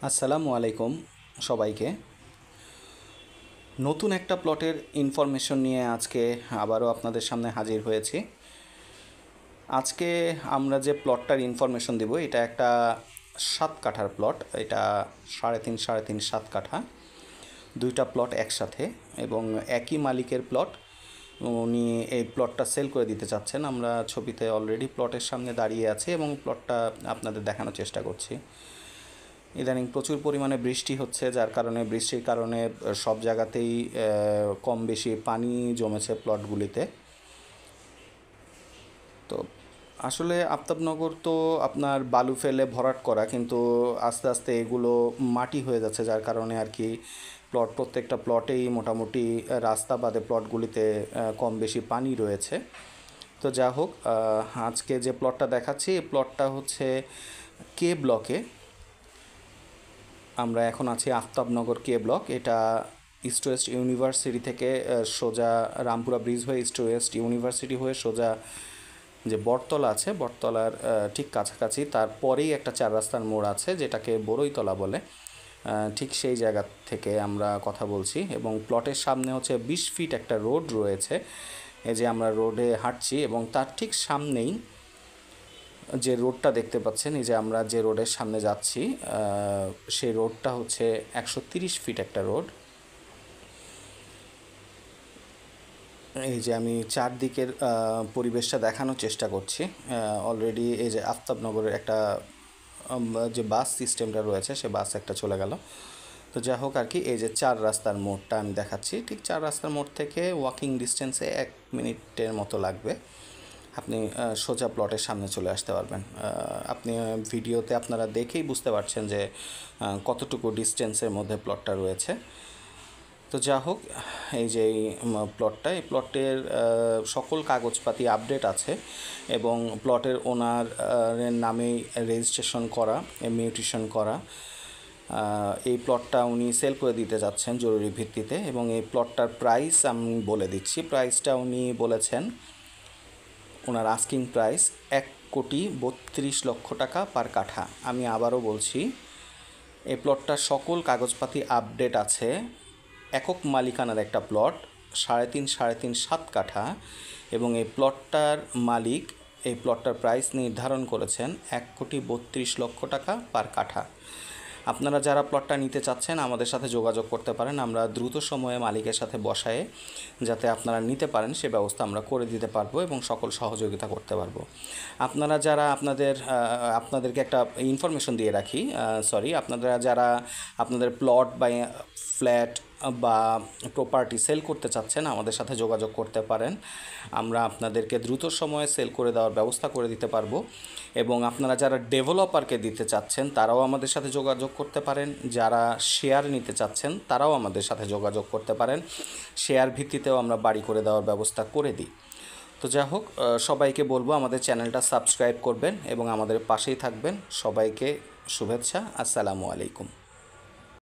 আসসালামু আলাইকুম সবাইকে। নতুন একটা প্লটের ইনফরমেশন নিয়ে আজকে আবারও আপনাদের সামনে হাজির হয়েছি। আজকে আমরা যে প্লটটার ইনফরমেশন দেব এটা একটা 7 কাঠার প্লট। এটা 3.5 7 কাঠা, দুইটা প্লট একসাথে এবং একই মালিকের প্লট। উনি এই প্লটটা সেল করে দিতে চাচ্ছেন। আমরা ছবিতে অলরেডি প্লটের সামনে দাঁড়িয়ে আছি এবং প্লটটা আপনাদের দেখানোর চেষ্টা করছি। ইদানিং প্রচুর পরিমাণে বৃষ্টি হচ্ছে, যার কারণে বৃষ্টির কারণে সব জায়গাতেই কম বেশি পানি জমেছে প্লটগুলিতে। তো আসলে আফতাবনগর তো আপনার বালু ফেলে ভরাট করা, কিন্তু আস্তে আস্তে এগুলো মাটি হয়ে যাচ্ছে, যার কারণে আর কি প্রত্যেকটা প্লটেই মোটামুটি রাস্তা বাদে প্লটগুলিতে কম বেশি পানি রয়েছে। তো যা হোক, আজকে যে প্লটটা দেখাচ্ছি এই প্লটটা হচ্ছে কে ব্লকে। আমরা এখন আছি আফতাবনগর কে ব্লক। এটা ইস্ট ওয়েস্ট ইউনিভার্সিটি থেকে সোজা রামপুরা ব্রিজ হয়ে ইস্ট ওয়েস্ট ইউনিভার্সিটি হয়ে সোজা যে বটতলা আছে, বটতলার ঠিক কাছাকাছি তারপরেই একটা 4 রাস্তার মোড় আছে যেটাকে বড়ইতলা বলে। ঠিক সেই জায়গা থেকে আমরা কথা বলছি এবং প্লটের সামনে হচ্ছে 20 ফিট একটা রোড রয়েছে। এই যে আমরা রোডে হাঁটছি এবং তার ঠিক সামনেই যে রোডটা দেখতে পাচ্ছেন, এই যে আমরা যে রোডের সামনে যাচ্ছি সেই রোডটা হচ্ছে 130 ফিট একটা রোড। এই যে আমি চারদিকের পরিবেশটা দেখানোর চেষ্টা করছি। অলরেডি এই যে আফতাবনগরের একটা যে বাস সিস্টেমটা রয়েছে সে বাস একটা চলে গেল। তো যা হোক আর কি, এই যে 4 রাস্তার মোড়টা আমি দেখাচ্ছি, ঠিক 4 রাস্তার মোড় থেকে ওয়াকিং ডিস্টেন্সে 1 মিনিটের মতো লাগবে। আপনি সোজা প্লটের সামনে চলে আসতে পারবেন। আপনি ভিডিওতে আপনারা দেখেই বুঝতে পারছেন যে কতটুকু ডিস্টেন্সের মধ্যে প্লটটা রয়েছে। তো যা হোক, এই যে এই প্লটটা, এই প্লটের সকল কাগজপাতি আপডেট আছে এবং প্লটের ওনারের নামেই রেজিস্ট্রেশন করা, মিউটেশন করা। এই প্লটটা উনি সেল করে দিতে যাচ্ছেন জরুরি ভিত্তিতে এবং এই প্লটটার প্রাইস আমি বলে দিচ্ছি। প্রাইসটা উনি বলেছেন, ওনার আস্কিং প্রাইস 1,32,00,000 টাকা পার কাঠা। আমি আবারও বলছি, এই প্লটটার সকল কাগজপাতি আপডেট আছে। একক মালিকানার একটা প্লট, 3.5 7 কাঠা এবং এই প্লটটার মালিক এই প্লটটার প্রাইস নির্ধারণ করেছেন 1,32,00,000 টাকা পার কাঠা। আপনারা যারা প্লটটা নিতে চাচ্ছেন আমাদের সাথে যোগাযোগ করতে পারেন। আমরা দ্রুত সময়ে মালিকের সাথে বসায়ে যাতে আপনারা নিতে পারেন সে ব্যবস্থা আমরা করে দিতে পারবো এবং সকল সহযোগিতা করতে পারবো। আপনারা যারা আপনাদেরকে একটা ইনফরমেশন দিয়ে রাখি, আপনারা যারা আপনাদের প্লট বা ফ্ল্যাট বা প্রপার্টি সেল করতে চাচ্ছেন আমাদের সাথে যোগাযোগ করতে পারেন। আমরা আপনাদেরকে দ্রুত সময়ে সেল করে দেওয়ার ব্যবস্থা করে দিতে পারবো এবং আপনারা যারা ডেভেলপারকে দিতে চাচ্ছেন তারাও আমাদের সাথে যোগাযোগ করতে পারেন। যারা শেয়ার নিতে চাচ্ছেন তারাও আমাদের সাথে যোগাযোগ করতে পারেন। শেয়ার ভিত্তিতেও আমরা বাড়ি করে দেওয়ার ব্যবস্থা করে দিই। তো যাই হোক, সবাইকে বলবো আমাদের চ্যানেলটা সাবস্ক্রাইব করবেন এবং আমাদের পাশেই থাকবেন। সবাইকে শুভেচ্ছা। আসসালামু আলাইকুম।